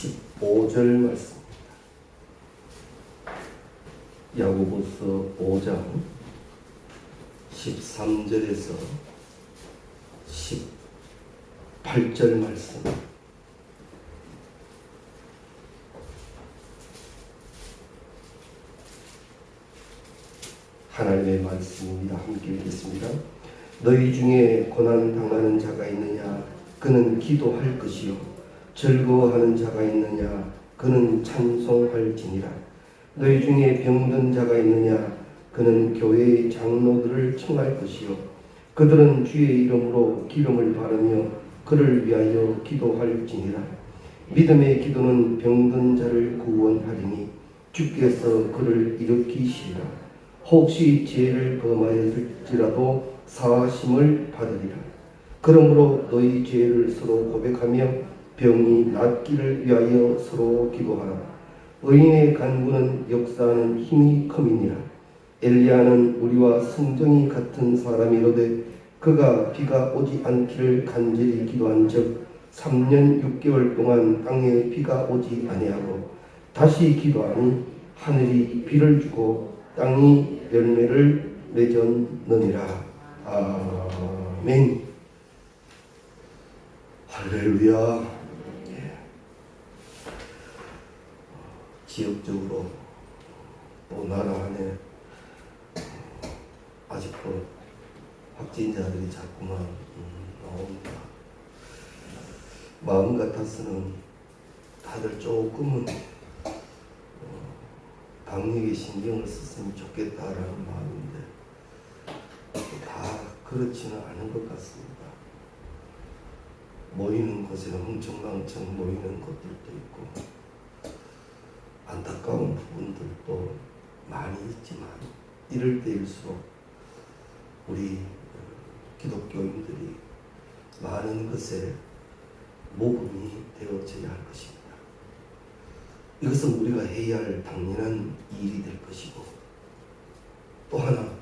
15절 말씀입니다. 야고보서 5장 13절에서 18절 말씀. 하나님의 말씀입니다. 함께 읽겠습니다. 너희 중에 고난 당하는 자가 있느냐? 그는 기도할 것이요. 즐거워하는 자가 있느냐? 그는 찬송할지니라. 너희 중에 병든 자가 있느냐? 그는 교회의 장로들을 청할 것이요. 그들은 주의 이름으로 기름을 바르며 그를 위하여 기도할지니라. 믿음의 기도는 병든 자를 구원하리니 주께서 그를 일으키시리라. 혹시 죄를 범하였을지라도 사하심을 받으리라. 그러므로 너희 죄를 서로 고백하며 병이 낫기를 위하여 서로 기도하라. 의인의 간구는 역사하는 힘이 큼이니라. 엘리야는 우리와 성정이 같은 사람이로되 그가 비가 오지 않기를 간절히 기도한 즉 3년 6개월 동안 땅에 비가 오지 아니하고 다시 기도하니 하늘이 비를 주고 땅이 열매를 맺었느니라. 아멘. 할렐루야. 지역적으로 또 나라 안에 아직도 확진자들이 자꾸만 나옵니다. 마음 같아서는 다들 조금은 방역에 신경을 썼으면 좋겠다라는 마음인데 다 그렇지는 않은 것 같습니다. 모이는 곳에는 흥청망청 모이는 곳들도 있고 안타까운 부분들도 많이 있지만 이럴 때일수록 우리 기독교인들이 많은 것에 모범이 되어져야 할 것입니다. 이것은 우리가 해야 할 당연한 일이 될 것이고 또 하나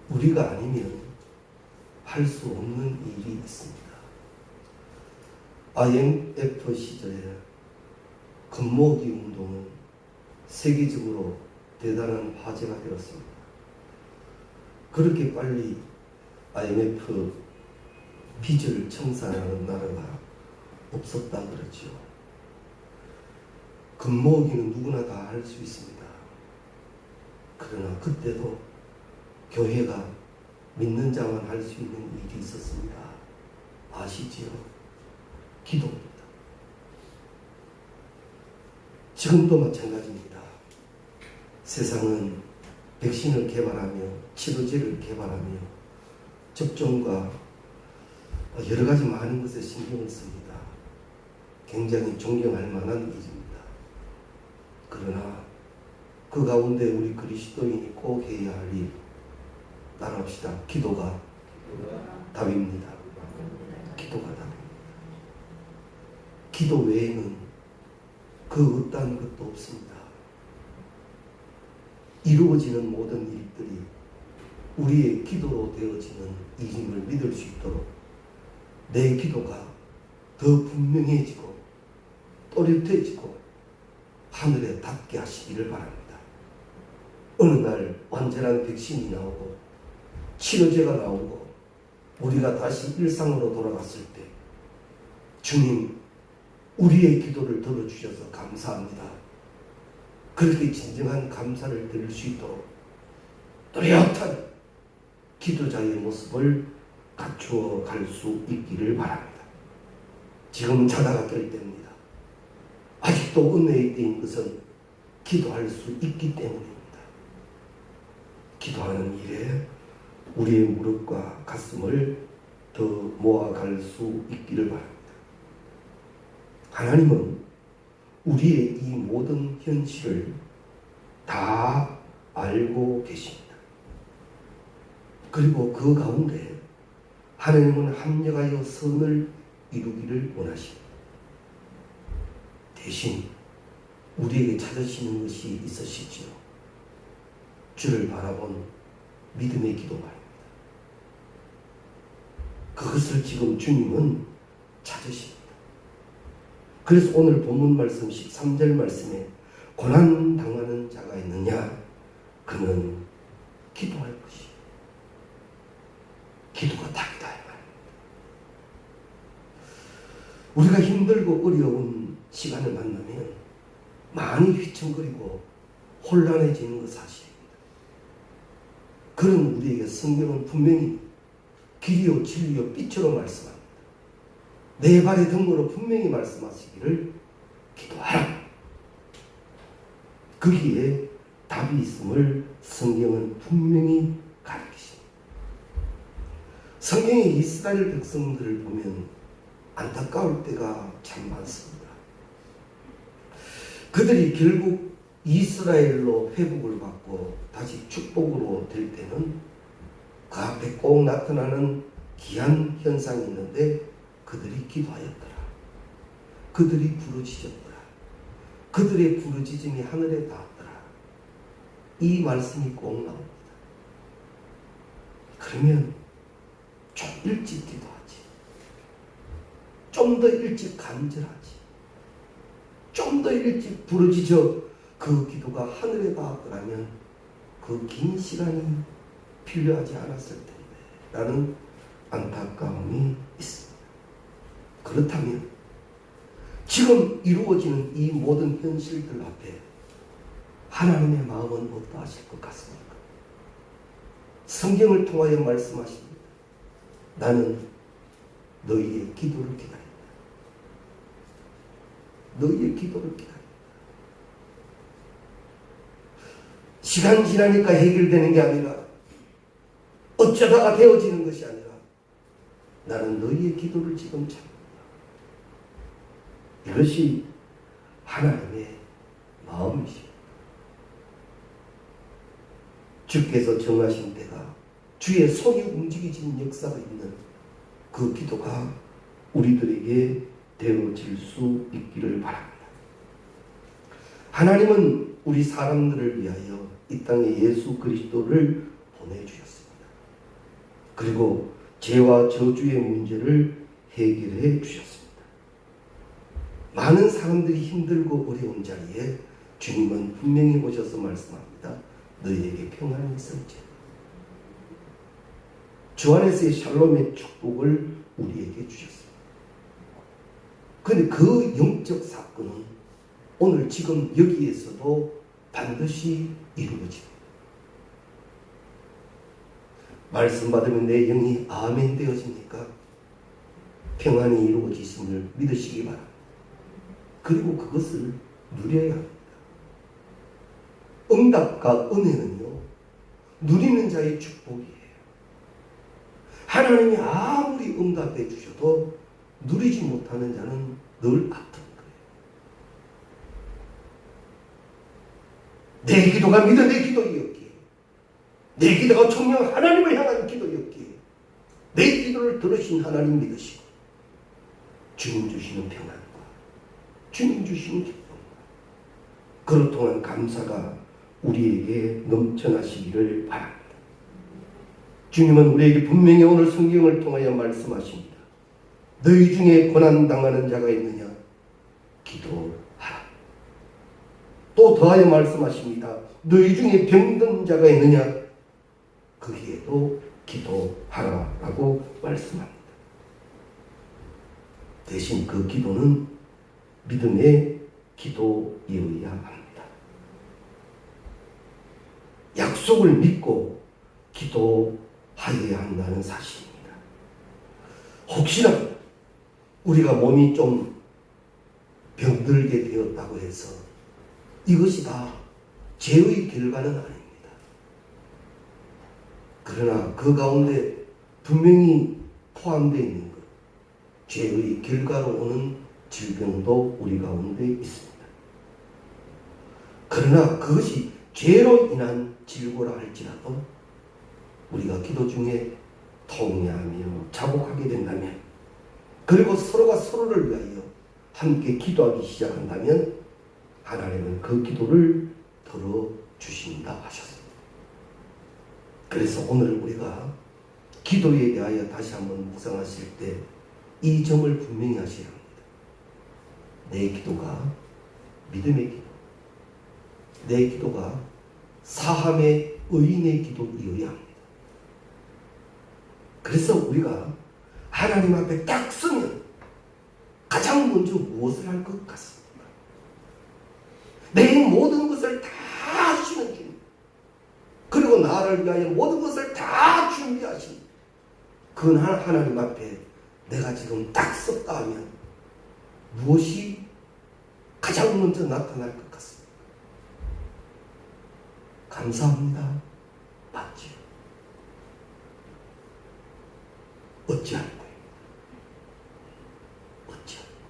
우리가 아니면 할 수 없는 일이 있습니다. IMF 시절에 금모기 운동은 세계적으로 대단한 화제가 되었습니다. 그렇게 빨리 IMF 빚을 청산하는 나라가 없었다 그러죠. 금모으기는 누구나 다 할 수 있습니다. 그러나 그때도 교회가 믿는 자만 할 수 있는 일이 있었습니다. 아시지요? 기도입니다. 지금도 마찬가지입니다. 세상은 백신을 개발하며 치료제를 개발하며 접종과 여러 가지 많은 것에 신경을 씁니다. 굉장히 존경할 만한 일입니다. 그러나 그 가운데 우리 그리스도인이 꼭 해야 할 일, 따라합시다. 기도가 답입니다. 기도가 답입니다. 기도 외에는 그 어떠한 것도 없습니다. 이루어지는 모든 일들이 우리의 기도로 되어지는 일임을 믿을 수 있도록 내 기도가 더 분명해지고 또렷해지고 하늘에 닿게 하시기를 바랍니다. 어느 날 완전한 백신이 나오고 치료제가 나오고 우리가 다시 일상으로 돌아갔을 때 주님 우리의 기도를 들어주셔서 감사합니다. 그렇게 진정한 감사를 드릴 수 있도록 또렷한 기도자의 모습을 갖추어 갈 수 있기를 바랍니다. 지금은 자다가 깰 때입니다. 아직도 은혜의 때인 것은 기도할 수 있기 때문입니다. 기도하는 일에 우리의 무릎과 가슴을 더 모아갈 수 있기를 바랍니다. 하나님은 우리의 이 모든 현실을 다 알고 계십니다. 그리고 그 가운데 하나님은 합력하여 선을 이루기를 원하십니다. 대신 우리에게 찾으시는 것이 있으시지요. 주를 바라본 믿음의 기도 말입니다. 그것을 지금 주님은 찾으십니다. 그래서 오늘 본문 말씀 13절 말씀에 고난 당하는 자가 있느냐? 그는 기도할 것이. 기도가 답이다. 우리가 힘들고 어려운 시간을 만나면 많이 휘청거리고 혼란해지는 것 사실입니다. 그런 우리에게 성경은 분명히 길이요 진리요 빛으로 말씀합니다. 내 발의 등으로 분명히 말씀하시기를 기도하라. 거기에 답이 있음을 성경은 분명히 가르치십니다. 성경의 이스라엘 백성들을 보면 안타까울 때가 참 많습니다. 그들이 결국 이스라엘로 회복을 받고 다시 축복으로 될 때는 그 앞에 꼭 나타나는 기한 현상이 있는데 그들이 기도하였더라. 그들이 부르짖었더라. 그들의 부르짖음이 하늘에 닿았더라. 이 말씀이 꼭 나옵니다. 그러면 좀 일찍 기도하지. 좀 더 일찍 간절하지. 좀 더 일찍 부르짖어 그 기도가 하늘에 닿았더라면 그 긴 시간이 필요하지 않았을 텐데 라는 안타까움이 있습니다. 그렇다면 지금 이루어지는 이 모든 현실들 앞에 하나님의 마음은 어떠하실 것 같습니까? 성경을 통하여 말씀하십니다. 나는 너희의 기도를 기다린다. 너희의 기도를 기다린다. 시간 지나니까 해결되는 게 아니라 어쩌다가 되어지는 것이 아니라 나는 너희의 기도를 지금 참는다. 이것이 하나님의 마음이십니다. 주께서 정하신 때가 주의 손이 움직이지는 역사가 있는 그 기도가 우리들에게 되어질 수 있기를 바랍니다. 하나님은 우리 사람들을 위하여 이 땅에 예수 그리스도를 보내주셨습니다. 그리고 죄와 저주의 문제를 해결해 주셨습니다. 많은 사람들이 힘들고 어려운 자리에 주님은 분명히 오셔서 말씀합니다. 너희에게 평안이 있을지. 주 안에서의 샬롬의 축복을 우리에게 주셨습니다. 그런데 그 영적 사건은 오늘 지금 여기에서도 반드시 이루어집니다. 말씀 받으면 내 영이 아멘 되어집니까? 평안이 이루어지심을 믿으시기 바랍니다. 그리고 그것을 누려야 합니다. 응답과 은혜는요, 누리는 자의 축복이에요. 하나님이 아무리 응답해 주셔도 누리지 못하는 자는 늘 아픈 거예요. 내 기도가 믿음의 기도였기에, 내 기도가 청령 하나님을 향한 기도였기에, 내 기도를 들으신 하나님 믿으시고 주님 주시는 평안과 주님 주시는 기쁨과 그로 통한 감사가 우리에게 넘쳐나시기를 바랍니다. 주님은 우리에게 분명히 오늘 성경을 통하여 말씀하십니다. 너희 중에 고난당하는 자가 있느냐? 기도하라. 또 더하여 말씀하십니다. 너희 중에 병든 자가 있느냐? 거기에도 기도하라 라고 말씀합니다. 대신 그 기도는 믿음의 기도이어야 합니다. 약속을 믿고 기도하여야 한다는 사실입니다. 혹시나 우리가 몸이 좀 병들게 되었다고 해서 이것이 다 죄의 결과는 아닙니다. 그러나 그 가운데 분명히 포함되어 있는 것, 죄의 결과로 오는 질병도 우리 가운데 있습니다. 그러나 그것이 죄로 인한 질고라 할지라도 우리가 기도 중에 통회하며 자복하게 된다면, 그리고 서로가 서로를 위하여 함께 기도하기 시작한다면 하나님은 그 기도를 들어주신다 하셨습니다. 그래서 오늘 우리가 기도에 대하여 다시 한번 묵상하실 때 이 점을 분명히 하셔야 합니다. 내 기도가 믿음의 기도, 내 기도가 사함의 의인의 기도이어야 합니다. 그래서 우리가 하나님 앞에 딱 서면 가장 먼저 무엇을 할 것 같습니까? 내 모든 것을 다 하시는 주님, 그리고 나를 위하여 모든 것을 다 준비하신 그 하나님 앞에 내가 지금 딱 섰다 하면 무엇이 가장 먼저 나타날 것 같습니까? 감사합니다. 맞지요? 어찌할 거예요? 어찌할 거예요?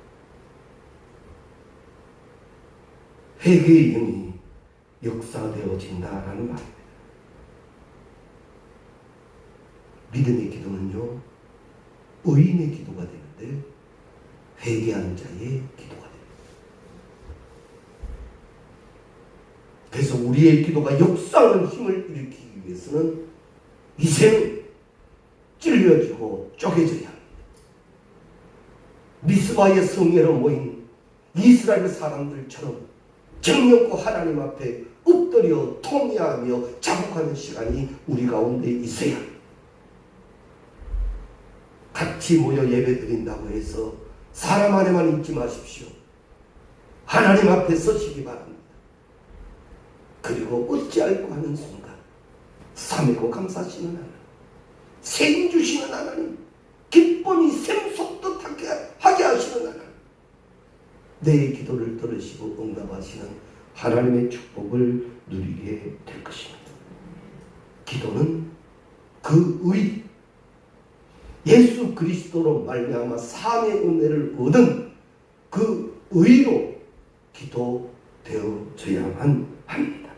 회개의 영이 역사되어진다라는 말입니다. 믿음의 기도는요, 의인의 기도가 되는데 회개한 자의 기도가 됩니다. 그래서 우리의 기도가 역사하는 힘을 일으키기 위해서는 이제는 찔려지고 쪼개져야 합니다. 미스바의 성회로 모인 이스라엘 사람들처럼 정령고 하나님 앞에 엎드려 통회하며 자복하는 시간이 우리 가운데 있어야 합니다. 같이 모여 예배 드린다고 해서 사람 안에만 있지 마십시오. 하나님 앞에 서시기 바랍니다. 그리고 어찌할꼬 하는 순간 삼위고 감사하시는 하나님, 생 주시는 하나님, 기쁨이 샘솟듯 하게 하시는 하나님, 내 기도를 들으시고 응답하시는 하나님의 축복을 누리게 될 것입니다. 기도는 그 의, 예수 그리스도로 말미암아 사함의 은혜를 얻은 그 의로 기도되어져야만 합니다.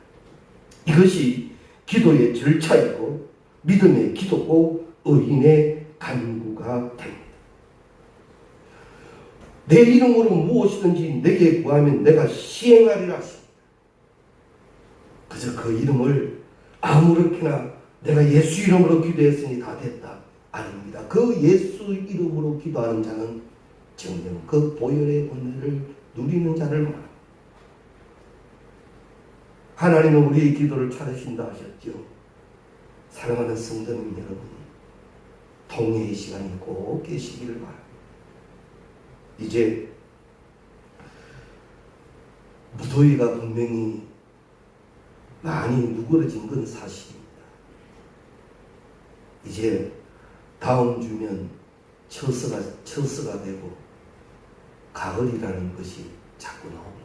이것이 기도의 절차이고 믿음의 기도고 의인의 간구가 됩니다. 내 이름으로 무엇이든지 내게 구하면 내가 시행하리라 하십니다. 그저 그 이름을 아무렇게나 내가 예수 이름으로 기도했으니 다 됐다, 아닙니다. 그 예수 이름으로 기도하는 자는 정녕 그 보혈의 은혜를 누리는 자를 말합니다. 하나님은 우리의 기도를 찾으신다 하셨죠. 사랑하는 성도님 여러분, 통회의 시간이 꼭 계시기를 바랍니다. 이제 무더위가 분명히 많이 누그러진 건 사실입니다. 이제 다음 주면 처서가 되고 가을이라는 것이 자꾸 나옵니다.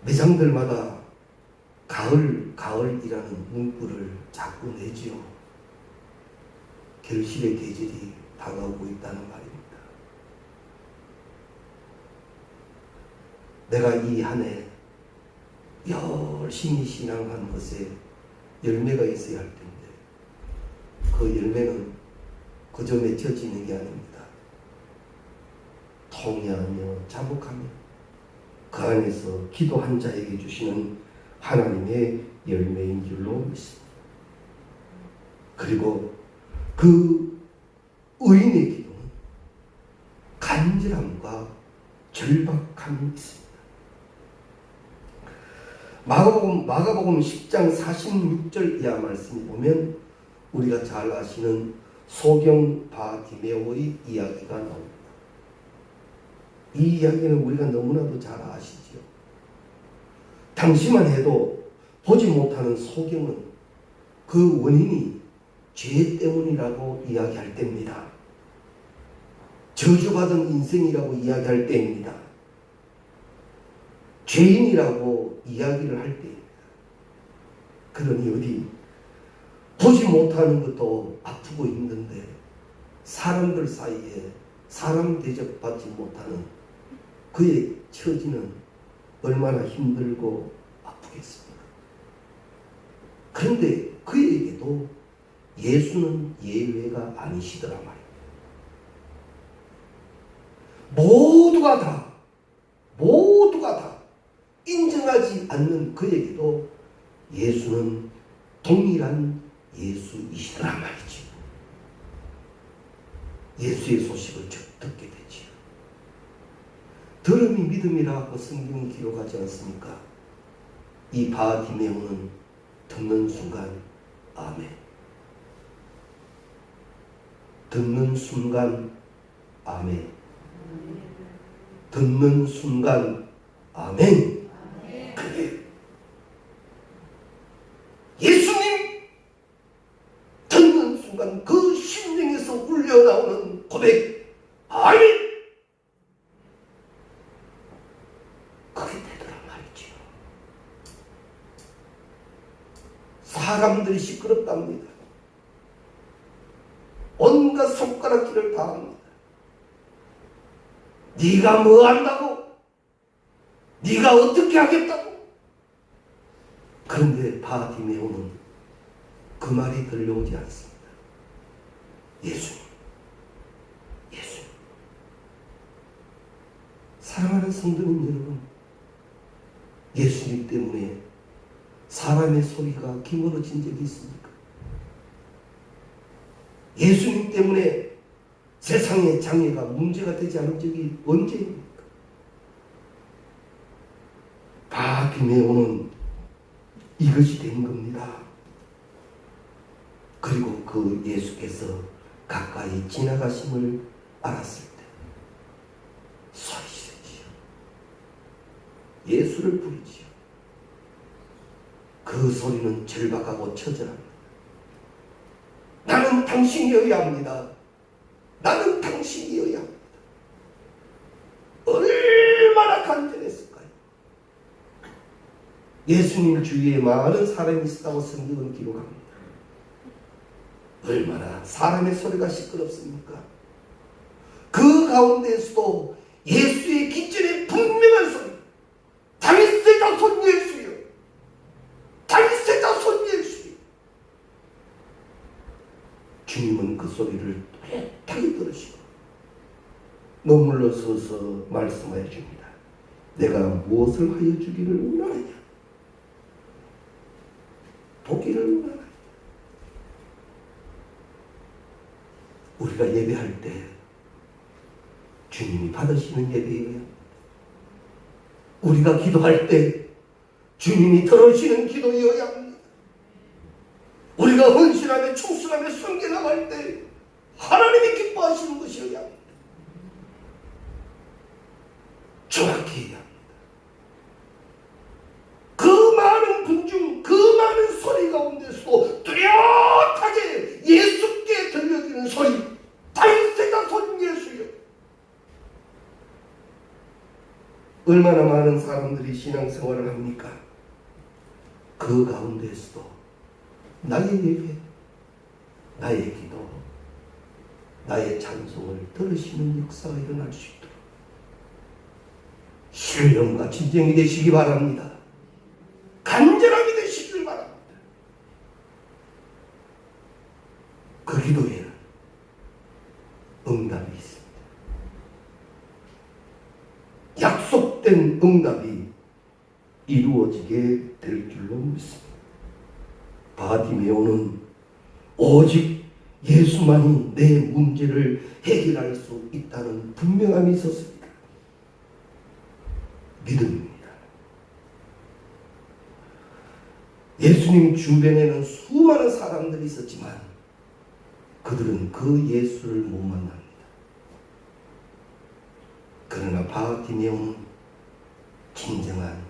매장들마다 가을이라는 문구를 자꾸 내지요. 결실의 계절이 다가오고 있다는 말입니다. 내가 이 한 해 열심히 신앙한 것에 열매가 있어야 할 텐데 그 열매는 그저 맺혀지는 게 아닙니다. 통회하며 자복하며 그 안에서 기도한 자에게 주시는 하나님의 열매인 줄로 믿습니다. 그리고 그 의인의 기도는 간절함과 절박함이 있습니다. 마가복음 10장 46절 이하 말씀을 보면 우리가 잘 아시는 소경 바디메오의 이야기가 나옵니다. 이 이야기는 우리가 너무나도 잘 아시죠. 당시만 해도 보지 못하는 소경은 그 원인이 죄 때문이라고 이야기할 때입니다. 저주받은 인생이라고 이야기할 때입니다. 죄인이라고 이야기를 할 때입니다. 그러니 어디 보지 못하는 것도 아프고 힘든데 사람들 사이에 사람 대접받지 못하는 그의 처지는 얼마나 힘들고 아프겠습니까? 그런데 그에게도 예수는 예외가 아니시더라 말입니다. 모두가 다 인정하지 않는 그에게도 예수는 동일한 예수이시더라 말이죠. 예수의 소식을 듣게 되죠. 들음이 믿음이라고 성경이 기록하지 않습니까? 이 바디메오는 듣는 순간 아멘. 듣는 순간 아멘. 듣는 순간 아멘. 그게 예수님 듣는 순간 그 심령에서 울려나오는 고백 아멘. 그게 되더란 말이지요. 사람들이 시끄럽답니다. 온갖 손가락질을 다 합니다. 네가 뭐 한다고? 네가 어떻게 하겠다고? 그런데 바디메오는 그 말이 들려오지 않습니다. 예수님, 예수님. 사랑하는 성도님 여러분, 예수님 때문에 사람의 소리가 기울어진 적이 있습니까? 예수님 때문에 세상의 장애가 문제가 되지 않은 적이 언제입니까? 바디메오는 이것이 된 겁니다. 그리고 그 예수께서 가까이 지나가심을 알았을 때 소리지르지요. 예수를 부르지요. 그 소리는 절박하고 처절합니다. 나는 당신이어야 합니다. 나는 당신이어야 합니다. 얼마나 간절했을까요? 예수님 주위에 많은 사람이 있었다고 성경은 기록합니다. 얼마나 사람의 소리가 시끄럽습니까? 그 가운데에서도 예수의 기절의 분명한 소리, 다윗의 자손 예수여, 다윗의 자손 예수여. 주님은 그 소리를 뚜렷하게 들으시고 머물러 서서 말씀하여 줍니다. 내가 무엇을 하여 주기를 원하느냐? 보기를 원하느냐? 우리가 예배할 때 주님이 받으시는 예배예요. 우리가 기도할 때 주님이 들으시는 기도여야 합니다. 우리가 헌신하며 충성하며 성교 나갈 때 하나님이 기뻐하시는 것이어야 합니다. 정확히 해야 합니다. 그 많은 군중, 그 많은 소리 가운데서도 뚜렷하게 예수께 들려지는 소리, 다윗의 자손 예수여. 얼마나 많은 사람들이 신앙생활을 합니까? 그 가운데서도 나의 예배, 나의 기도, 나의 찬송을 들으시는 역사가 일어날 수 있도록 신령과 진정이 되시기 바랍니다. 간절함이 되시길 바랍니다. 그 기도에는 응답이 있습니다. 약속된 응답이 이루어지게 될 줄로 믿습니다. 바디메오는 오직 예수만이 내 문제를 해결할 수 있다는 분명함이 있었습니다. 믿음입니다. 예수님 주변에는 수많은 사람들이 있었지만 그들은 그 예수를 못 만납니다. 그러나 바디메오는 진정한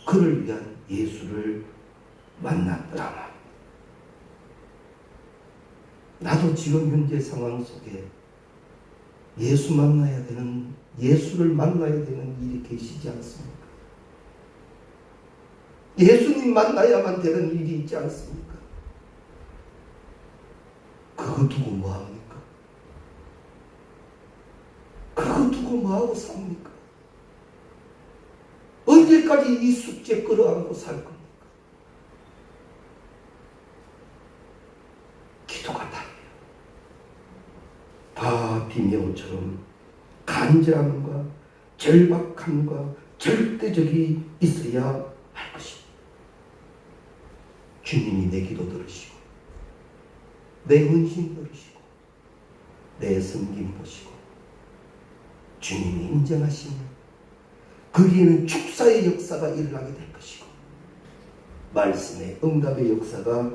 그를 위한 예수를 만났더라. 나도 지금 현재 상황 속에 예수 만나야 되는, 예수를 만나야 되는 일이 계시지 않습니까? 예수님 만나야만 되는 일이 있지 않습니까? 그거 두고 뭐합니까? 그거 두고 뭐하고 삽니까? 언제까지 이 숙제 끌어안고 살 겁니까? 기도가 다예요. 바디메오처럼 간절함과 절박함과 절대적이 있어야 할 것입니다. 주님이 내 기도 들으시고 내 헌신 들으시고 내 섬김 보시고 주님이 인정하시는 거기에는 축사의 역사가 일어나게 될 것이고 말씀의 응답의 역사가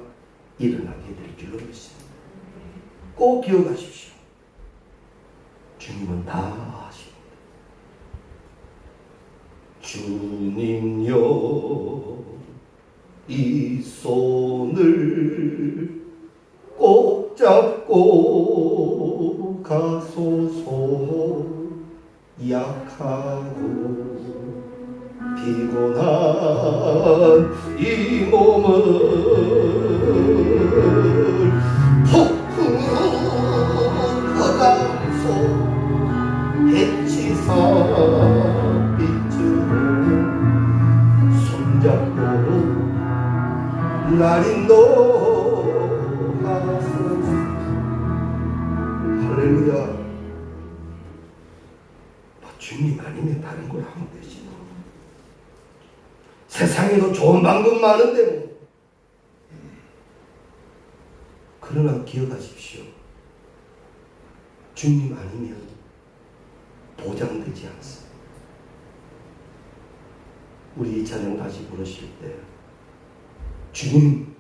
일어나게 될 줄로 믿습니다. 꼭 기억하십시오. 주님은 다 하십니다. 주님여 이 손을 꼭 잡고 가소서. 약하고 피곤한 이 몸을 폭풍 바람소 해치사 빛으로 손잡고 날 인도하소서. 할렐루야. 주님 아니면 다른 걸 하면 되지. 세상에도 좋은 방법 많은데 뭐. 그러나 기억하십시오. 주님 아니면 보장되지 않습니다. 우리 이 찬양 다시 부르실 때 주님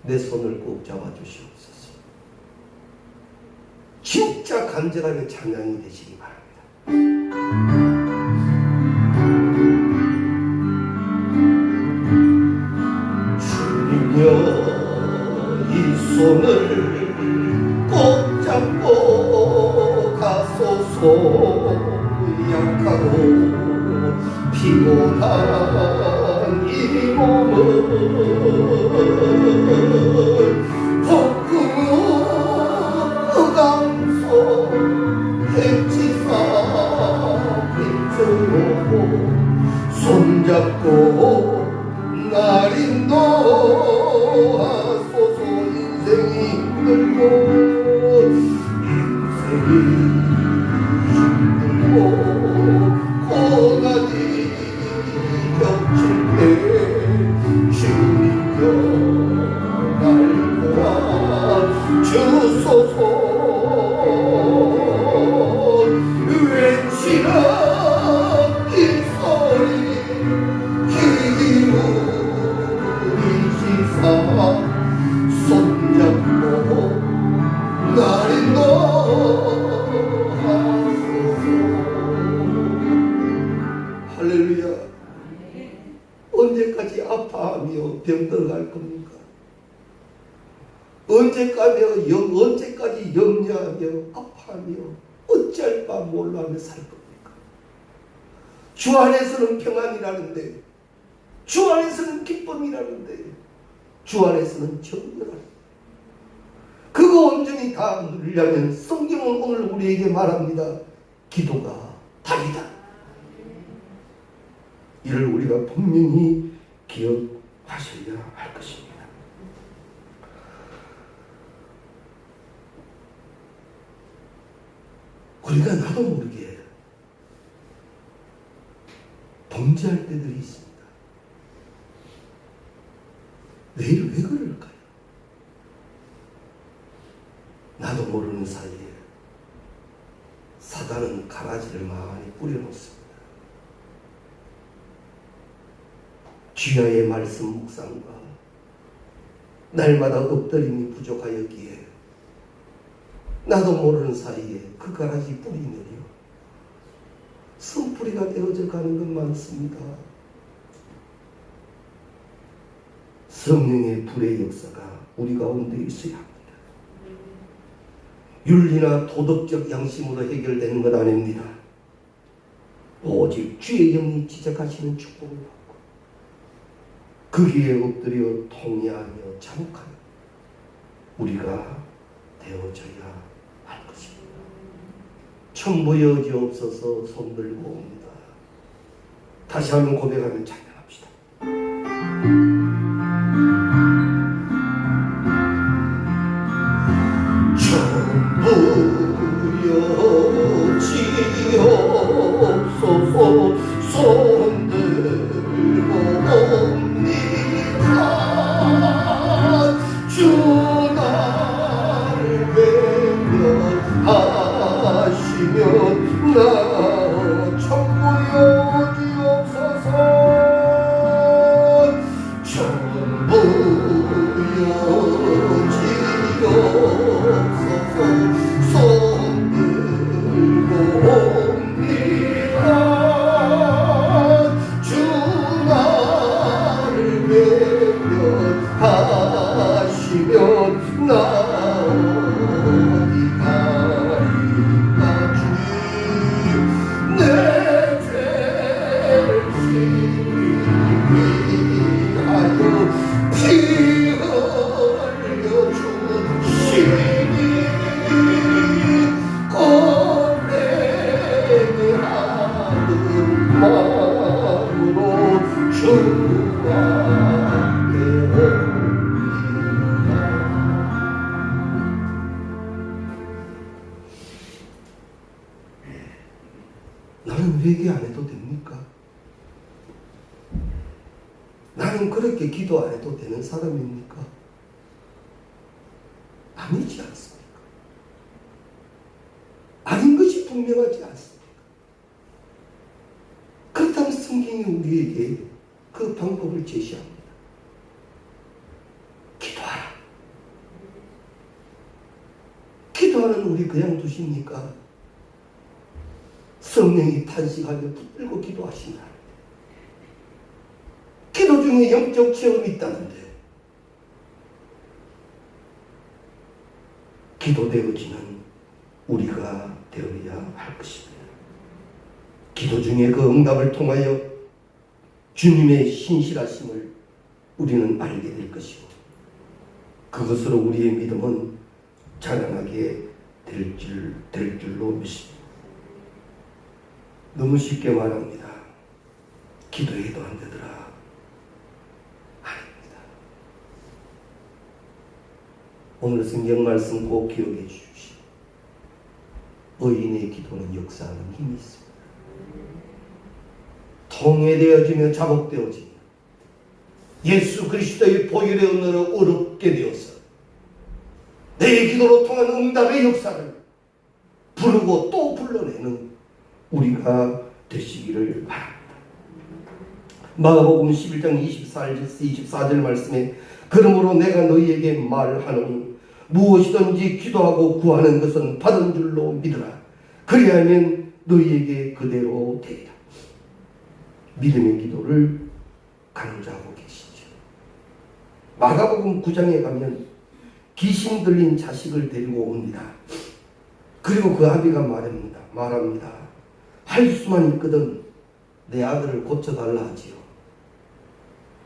내 손을 꼭 잡아주시옵소서. 진짜 간절하게 찬양이 되시기 바랍니다. 주님여 이 손을 꼭 잡고 가소서. 약하고 피곤한 이 몸을 폭풍 흑암소 해치사 손잡고 날 인도하소서. 인생이 힘들고 고난이 겹칠 때 주님여 날 도와주소서. 외치라 이 소리 기울이시사 손잡고 날 인도하소서. 할렐루야. 언제까지 아파하며 병들어갈 겁니까? 언제까지 염려하며 아파하며 어찌할 바 몰라하며 살 겁니까? 주 안에서는 평안이라는데, 주 안에서는 기쁨이라는데, 주 안에서는 정결하는데, 그거 온전히 다 누리려면 성경은 오늘 우리에게 말합니다. 기도가 답이다. 이를 우리가 분명히 기억하셔야 할 것입니다. 우리가 나도 모르게 범죄할 때들이 있습니다. 왜 그럴까요? 나도 모르는 사이에 사단은 가라지를 많이 뿌려놓습니다. 주야의 말씀 묵상과 날마다 엎드림이 부족하였기에 나도 모르는 사이에 그 가라지 뿌리 내려 쓴뿌리가 되어져 가는 것 많습니다. 성령의 불의 역사가 우리 가운데 있어야 합니다. 윤리나 도덕적 양심으로 해결되는 것 아닙니다. 오직 주의 영이 지적하시는 축복을 받고 거기에 엎드려 통회하며 참혹하며 우리가 되어져야 할 것입니다. 천부 여지없어서 손들고 옵니다. 다시 한번 고백하며 찬양합시다. 천부 여지없어서 손들고 옵니다. 주 나를 외면하시면 나 천부여 나는 회개 안 해도 됩니까? 나는 그렇게 기도 안 해도 되는 사람입니까? 아니지 않습니까? 아닌 것이 분명하지 않습니까? 그렇다면 성경이 우리에게 그 방법을 제시합니다. 기도하라. 기도하는 우리 그냥 두십니까? 성령이 탄식하며 붙들고 기도하신다. 기도 중에 영적 체험이 있다는데 기도되어지는 우리가 되어야 할 것입니다. 기도 중에 그 응답을 통하여 주님의 신실하심을 우리는 알게 될 것이고 그것으로 우리의 믿음은 자라나게 될 줄로 믿습니다. 너무 쉽게 말합니다. 기도해도 안 되더라. 아닙니다. 오늘 성경 말씀 꼭 기억해 주십시오. 의인의 기도는 역사하는 힘이 있습니다. 통회되어지며 자복되어지며 예수 그리스도의 보혈의 은혜로 어렵게 되어서 내 기도로 통한 응답의 역사를 부르고 또 불러내는 우리가 되시기를 바랍니다. 마가복음 11장 24절 말씀에 그러므로 내가 너희에게 말하노니 무엇이든지 기도하고 구하는 것은 받은 줄로 믿으라. 그리하면 너희에게 그대로 되리라. 믿음의 기도를 강조하고 계시죠. 마가복음 9장에 가면 귀신 들린 자식을 데리고 옵니다. 그리고 그 아비가 말합니다. 할 수만 있거든 내 아들을 고쳐달라 하지요.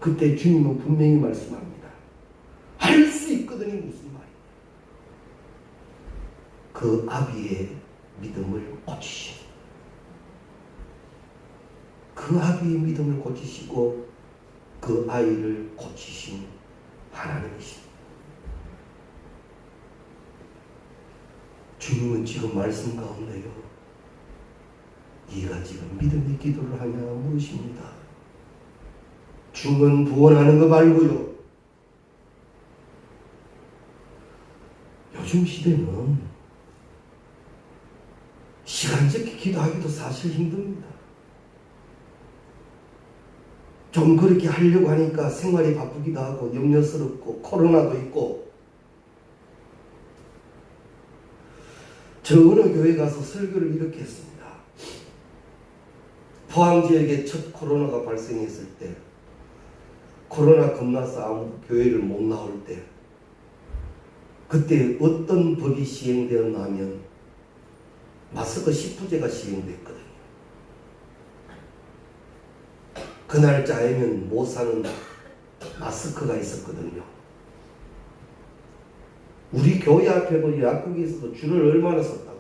그때 주님은 분명히 말씀합니다. 할 수 있거든이 무슨 말이냐. 그 아비의 믿음을 고치시고 그 아비의 믿음을 고치시고 그 아이를 고치신 하나님이십니다. 주님은 지금 말씀 가운데요. 네가 지금 믿음의 기도를 하냐 물으십니다. 죽은 부원하는 거 말고요. 요즘 시대는 시간적인 기도하기도 사실 힘듭니다. 좀 그렇게 하려고 하니까 생활이 바쁘기도 하고 염려스럽고 코로나도 있고 저 어느 교회 가서 설교를 이렇게 했습니다. 포항 지역에 첫 코로나가 발생했을 때 코로나 겁나서 아무도 교회를 못 나올 때 그때 어떤 법이 시행되었나 하면 마스크 10부제가 시행됐거든요. 그 날짜에는 못 사는 마스크가 있었거든요. 우리 교회 앞에도 약국에서도 줄을 얼마나 섰다고요.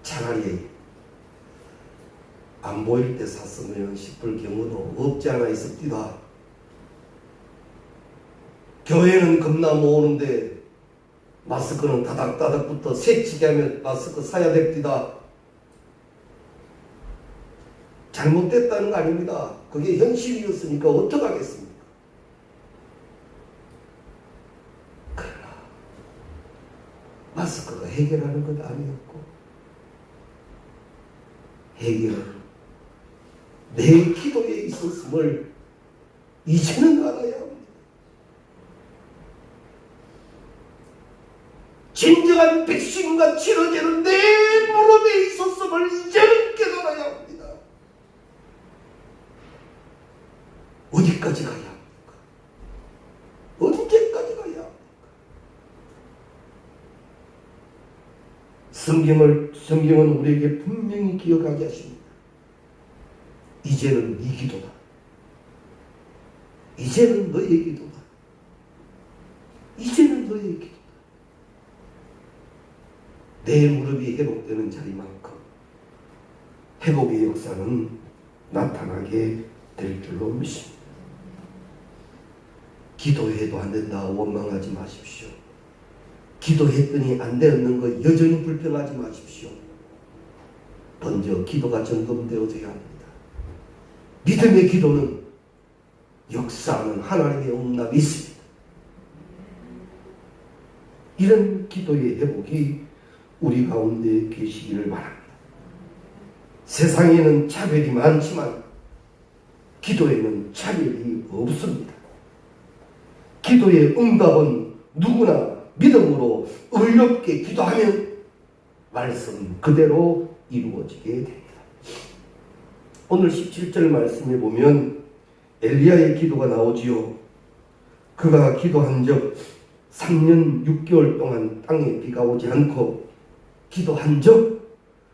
차라리 안 보일 때 샀으면 싶을 경우도 없지 않아 있었디다. 교회는 겁나 모으는데 마스크는 다닥다닥부터 새치게 하면 마스크 사야 됩디다. 잘못됐다는 거 아닙니다. 그게 현실이었으니까 어떡하겠습니까? 그러나 마스크가 해결하는 것 아니었고 해결은 내 기도에 있었음을 이제는 알아야 합니다. 진정한 백신과 치료제는 내 무릎에 있었음을 이제는 깨달아야 합니다. 어디까지 가야 합니까? 언제까지 가야 합니까? 성경은 우리에게 분명히 기억하게 하십니다. 이제는 네 기도다. 이제는 너의 기도다. 이제는 너의 기도다. 내 무릎이 회복되는 자리만큼 회복의 역사는 나타나게 될 줄로 믿습니다. 기도해도 안 된다 원망하지 마십시오. 기도했더니 안 되었는 거 여전히 불평하지 마십시오. 먼저 기도가 점검되어져야 합니다. 믿음의 기도는 역사하는 하나님의 응답이 있습니다. 이런 기도의 회복이 우리 가운데 계시기를 바랍니다. 세상에는 차별이 많지만 기도에는 차별이 없습니다. 기도의 응답은 누구나 믿음으로 의롭게 기도하면 말씀 그대로 이루어지게 됩니다. 오늘 17절 말씀에 보면 엘리야의 기도가 나오지요. 그가 기도한 적 3년 6개월 동안 땅에 비가 오지 않고 기도한 적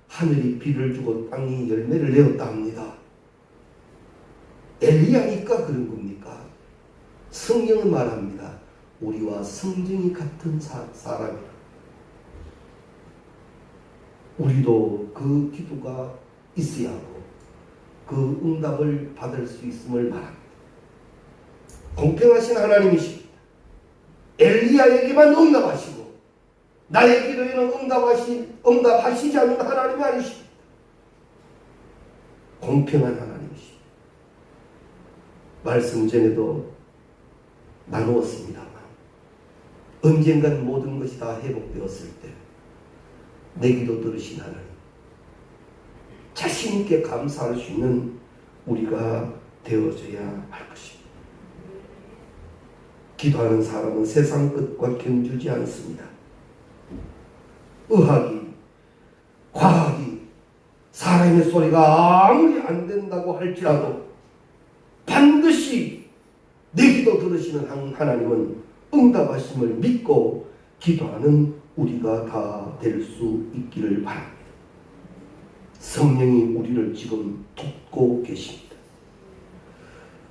하늘이 비를 주고 땅이 열매를 내었다 합니다. 엘리야니까 그런 겁니까? 성경은 말합니다. 우리와 성정이 같은 사람이라. 우리도 그 기도가 있어야 하고 그 응답을 받을 수 있음을 말합니다. 공평하신 하나님이십니다. 엘리야에게만 응답하시고 나의 기도에는 응답하시지 않는 하나님이 아니십니다. 공평한 하나님이십니다. 말씀 전에도 나누었습니다만 언젠간 모든 것이 다 회복되었을 때 내 기도 들으신 하나님, 자신 있게 감사할 수 있는 우리가 되어져야 할 것입니다. 기도하는 사람은 세상 끝과 견주지 않습니다. 의학이, 과학이, 사람의 소리가 아무리 안 된다고 할지라도 반드시 내 기도 들으시는 하나님은 응답하심을 믿고 기도하는 우리가 다 될 수 있기를 바랍니다. 성령이 우리를 지금 돕고 계십니다.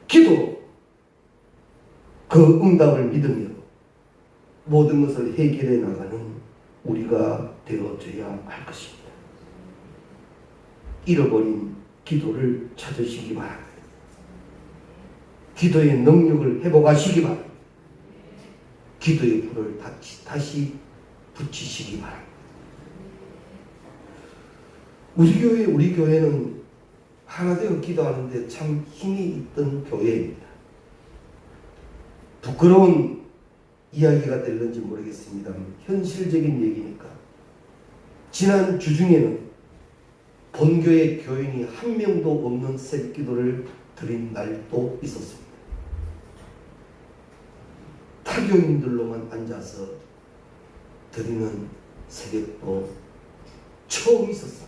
기도, 그 응답을 믿으며 모든 것을 해결해 나가는 우리가 되어져야 할 것입니다. 잃어버린 기도를 찾으시기 바랍니다. 기도의 능력을 회복하시기 바랍니다. 기도의 불을 다시 붙이시기 바랍니다. 우리 교회는 하나 되어 기도하는데 참 힘이 있던 교회입니다. 부끄러운 이야기가 될는지 모르겠습니다. 현실적인 얘기니까. 지난 주중에는 본교회 교인이 한 명도 없는 새벽기도를 드린 날도 있었습니다. 타교인들로만 앉아서 드리는 새벽도 처음 있었습니다.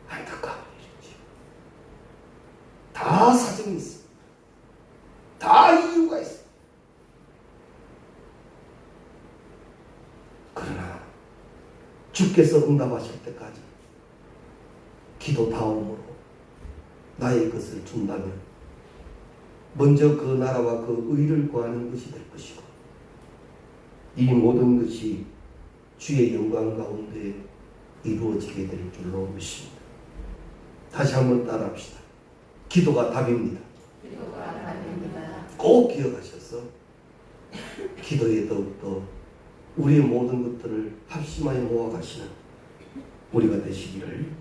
안타까운 일이지. 다 사정이 있습니다. 다 이유가 있습니다. 그러나 주께서 응답하실 때까지 기도 다음으로 나의 것을 준다면 먼저 그 나라와 그 의를 구하는 것이 될 것이고 이 모든 것이 주의 영광 가운데 이루어지게 될 줄로 믿습니다. 다시 한번 따라합시다. 기도가 답입니다. 꼭 기억하셔서 기도에 더욱더 우리의 모든 것들을 합심하여 모아가시는 우리가 되시기를